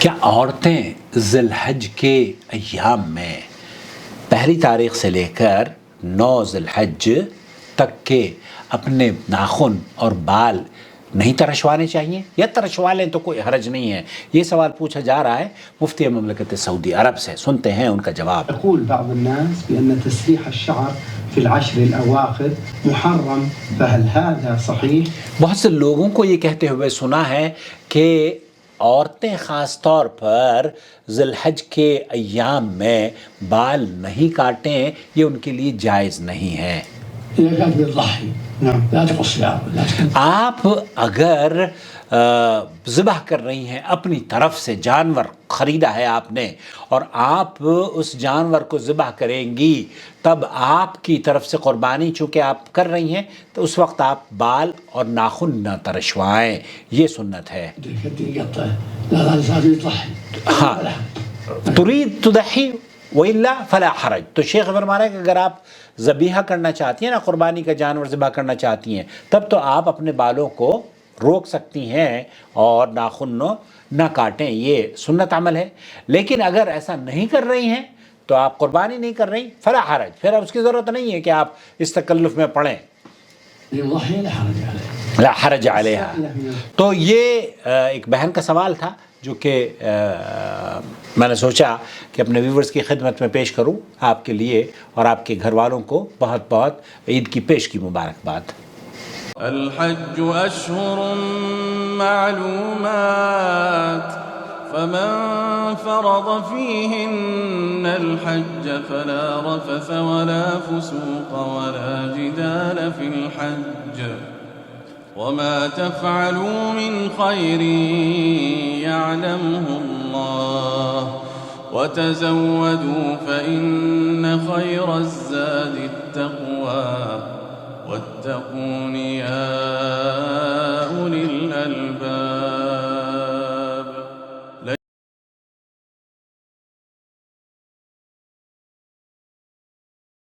کیا عورتیں ذی الحج کے ایام میں پہلی تاریخ سے لے کر 9 ذی الحج تک کے اپنے ناخن اور بال نہیں ترشوانے چاہیے یا ترشوا لیں تو کوئی حرج نہیں ہے؟ یہ سوال پوچھا جا رہا ہے مفتی مملکت سعودی عرب سے. سنتے ہیں ان کا جواب. يقول بعض الناس بأن تسريح الشعر في العشر الأواخر محرم، فهل هذا صحيح؟ بہت سے لوگوں کو یہ کہتے ہوئے سنا ہے کہ عورتیں خاص طور پر ذی الحج کے ایام میں بال نہیں کاٹیں، یہ ان کے لیے جائز نہیں ہے. آپ اگر ذبح کر رہی ہیں اپنی طرف سے، جانور خریدا ہے آپ نے اور آپ اس جانور کو ذبح کریں گی، تب آپ کی طرف سے قربانی چونکہ آپ کر رہی ہیں تو اس وقت آپ بال اور ناخن نہ ترشوائیں، یہ سنت ہے. ہاں، ترید تضحی وإلا فلا حرج. تو شیخ فرما رہے ہیں کہ اگر آپ ذبیحہ کرنا چاہتی ہیں نا، قربانی کا جانور ذبح کرنا چاہتی ہیں، تب تو آپ اپنے بالوں کو روک سکتی ہیں اور ناخن نہ کاٹیں، یہ سنت عمل ہے. لیکن اگر ایسا نہیں کر رہی ہیں تو آپ قربانی نہیں کر رہی، فلا حرج، پھر اب اس کی ضرورت نہیں ہے کہ آپ اس تکلف میں پڑیں. لا حرج علیہا. تو یہ ایک بہن کا سوال تھا جو کہ میں نے سوچا کہ اپنے ویورز کی خدمت میں پیش کروں آپ کے لیے اور آپ کے گھر والوں کو بہت بہت عید کی پیش کی مبارکباد. الحج أشهر معلومات فمن فرض فيهن الحج فلا رفث ولا فسوق ولا جدال في الحج وما تفعلوا من خير يعلمه الله وتزودوا فإن خير الزاد التقوى واتقون يا أولي الألباب.